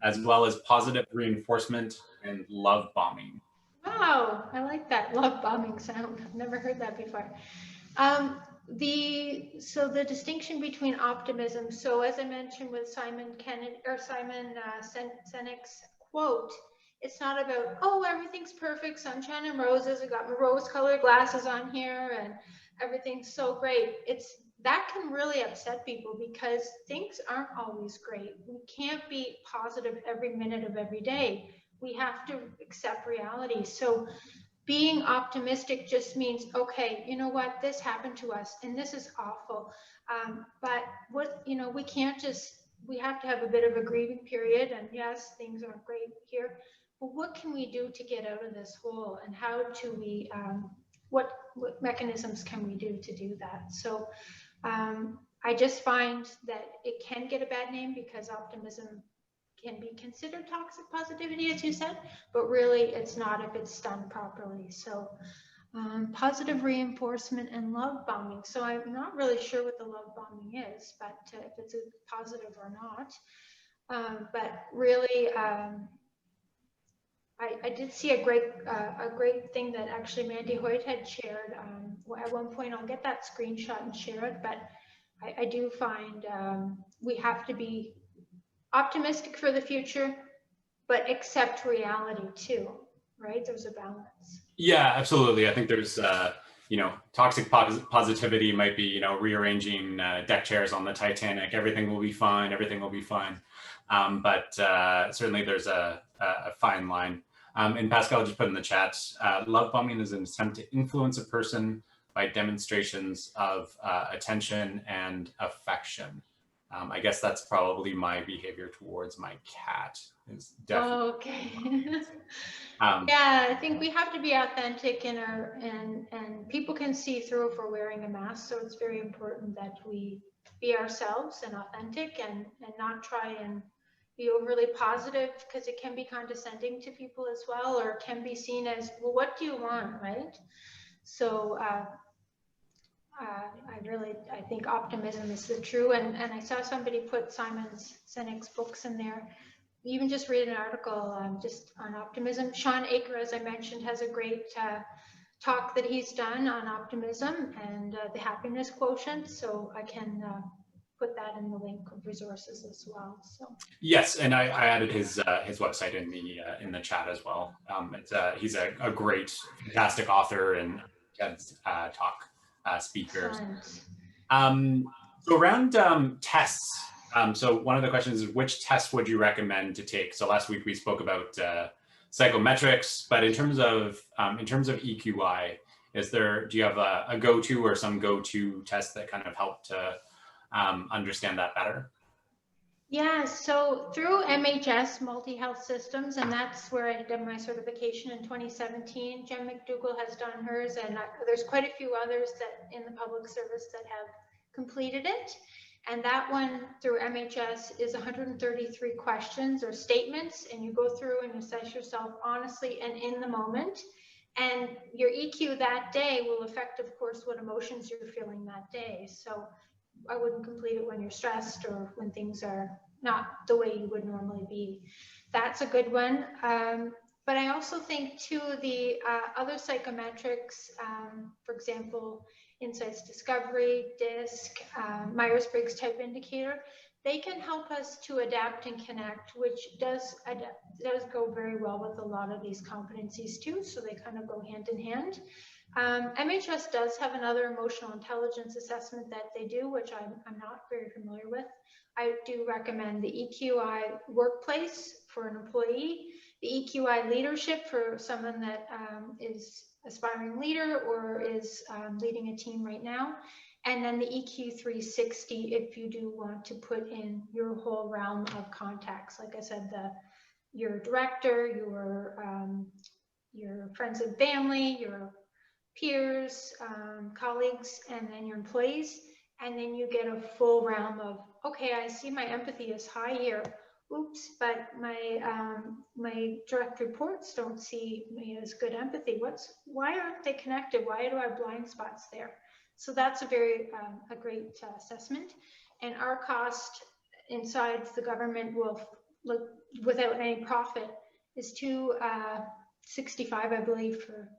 as well as positive reinforcement and love bombing? Wow, I like that love bombing sound. I've never heard that before. So the distinction between optimism. So as I mentioned with Simon Sinek's quote, It's not about, oh, everything's perfect, sunshine and roses. I got my rose-colored glasses on here and everything's so great. That can really upset people because things aren't always great. We can't be positive every minute of every day. We have to accept reality. So being optimistic just means, okay, you know what, this happened to us and this is awful. But we can't just, we have to have a bit of a grieving period. And yes, things aren't great here, but what can we do to get out of this hole? And how do we, what mechanisms can we do to do that? So I just find that it can get a bad name because optimism can be considered toxic positivity, as you said, but really it's not if it's done properly. So positive reinforcement and love bombing. So I'm not really sure what the love bombing is, but if it's a positive or not. But really, I did see a great thing that actually Mandy Hoyt had shared. At one point, I'll get that screenshot and share it, but I do find we have to be optimistic for the future, but accept reality too, right? There's a balance. Yeah, absolutely. I think there's, toxic positivity might be, rearranging deck chairs on the Titanic. Everything will be fine. Everything will be fine. But certainly there's a fine line. And Pascal just put in the chat, love bombing is an attempt to influence a person by demonstrations of attention and affection. I guess that's probably my behavior towards my cat. Is definitely. Okay. Yeah, I think we have to be authentic and people can see through if we're wearing a mask. So it's very important that we be ourselves and authentic and not try and be overly positive, because it can be condescending to people as well, or can be seen as, well, what do you want, right? So I think optimism is the true, and I saw somebody put Simon Sinek's books in there. Even just read an article just on optimism. Sean Aker, as I mentioned, has a great talk that he's done on optimism and the happiness quotient. So I can put that in the link of resources as well. So yes, and I added his website in the chat as well. He's a great, fantastic author and talk speaker. So around tests. So one of the questions is, which test would you recommend to take? So last week we spoke about psychometrics, but in terms of EQI, do you have a go-to or some go-to test that kind of help to understand that better? Yeah, so through MHS, Multi-Health Systems, and that's where I did my certification in 2017. Jen McDougall has done hers, and there's quite a few others that in the public service that have completed it. And that one through MHS is 133 questions or statements, and you go through and assess yourself honestly and in the moment. And your EQ that day will affect, of course, what emotions you're feeling that day. So I wouldn't complete it when you're stressed or when things are not the way you would normally be. That's a good one. But I also think too, the other psychometrics, for example, Insights Discovery, DISC, Myers-Briggs Type Indicator, they can help us to adapt and connect, which does go very well with a lot of these competencies too. So they kind of go hand in hand. MHS does have another emotional intelligence assessment that they do, which I'm not very familiar with. I do recommend the EQI workplace for an employee, the EQI leadership for someone that is aspiring leader or is leading a team right now, and then the EQ 360 if you do want to put in your whole realm of contacts. Like I said, your director, your friends and family, your peers, colleagues, and then your employees. And then you get a full realm of, okay, I see my empathy is high here. Oops, but my direct reports don't see me as good empathy. Why aren't they connected? Why do I have blind spots there? So that's a great assessment. And our cost inside the government will look without any profit is $265, I believe, for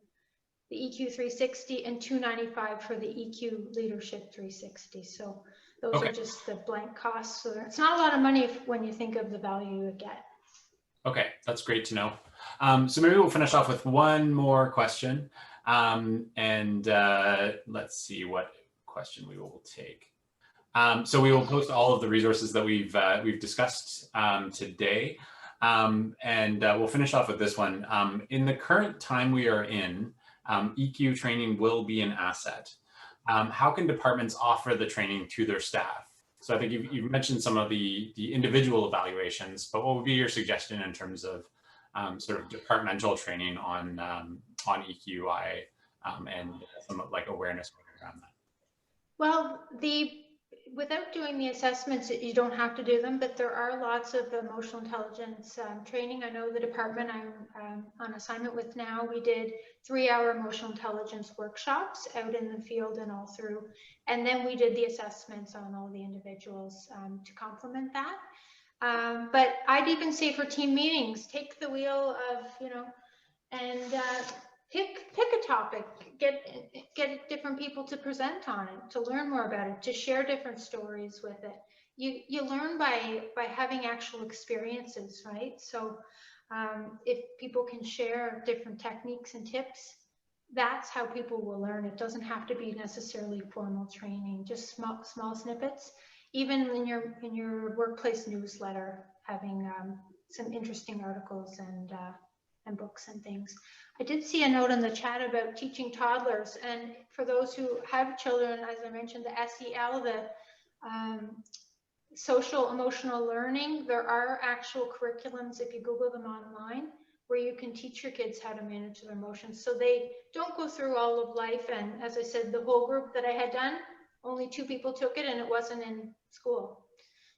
the EQ 360 and $295 for the EQ Leadership 360. So those are just the blank costs. So it's not a lot of money when you think of the value you get. Okay, that's great to know. So maybe we'll finish off with one more question. Let's see what question we will take. So we will post all of the resources that we've discussed today. We'll finish off with this one. In the current time we are in, EQ training will be an asset. How can departments offer the training to their staff? So I think you've mentioned some of the individual evaluations, but what would be your suggestion in terms of sort of departmental training on EQI and some like awareness around that? Well, without doing the assessments, you don't have to do them, but there are lots of emotional intelligence training. I know the department I'm on assignment with now, we did 3-hour emotional intelligence workshops out in the field and all through. And then we did the assessments on all the individuals to complement that. But I'd even say for team meetings, take the wheel of, and pick a topic, get different people to present on it, to learn more about it, to share different stories with it. You learn by having actual experiences, right? So if people can share different techniques and tips, that's how people will learn. It doesn't have to be necessarily formal training, just small snippets. Even in your workplace newsletter, having some interesting articles and books and things. I did see a note in the chat about teaching toddlers, and for those who have children, as I mentioned, the SEL, the social emotional learning, there are actual curriculums, if you Google them online, where you can teach your kids how to manage their emotions. So they don't go through all of life. And as I said, the whole group that I had done, only 2 people took it, and it wasn't in school.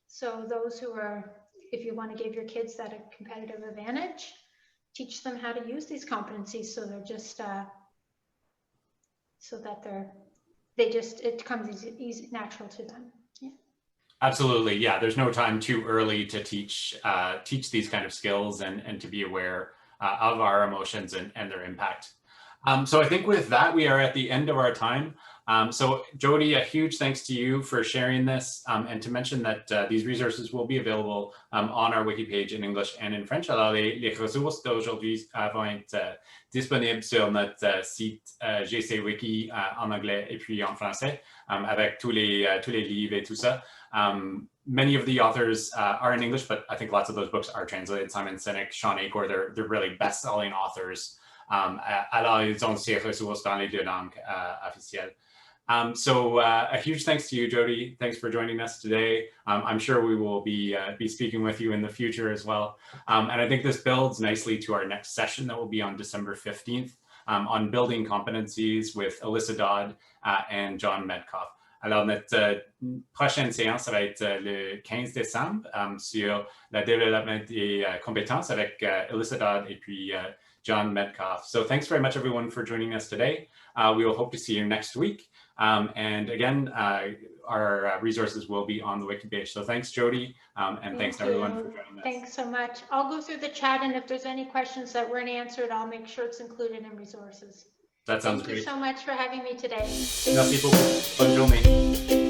So those who are, if you want to give your kids that a competitive advantage, teach them how to use these competencies so they're just it comes easy natural to them. Yeah. Absolutely, yeah. There's no time too early to teach these kind of skills and to be aware of our emotions and their impact. So I think with that, we are at the end of our time. So Jody, a huge thanks to you for sharing this, and to mention that these resources will be available on our wiki page in English and in French. Alors les ressources d'aujourd'hui vont être disponibles sur notre site GC Wiki en anglais et puis en français, avec tous les livres et tout ça. Many of the authors are in English, but I think lots of those books are translated. Simon Sinek, Sean Acor, they're really best-selling authors. Alors ils ont ces ressources dans les 2 langues officielles. So a huge thanks to you, Jody. Thanks for joining us today. I'm sure we will be speaking with you in the future as well. And I think this builds nicely to our next session that will be on December 15th on building competencies with Alyssa Dodd and John Medcoff. Alors, notre prochaine séance, ça va être le 15 décembre sur le développement des compétences avec Alyssa Dodd et puis John Medcoff. So thanks very much, everyone, for joining us today. We will hope to see you next week. And again, our resources will be on the wiki page. So thanks, Jody, and thanks everyone for joining us. Thanks so much. I'll go through the chat, and if there's any questions that weren't answered, I'll make sure it's included in resources. That sounds great. Thank you so much for having me today. Merci beaucoup. Bonne journée.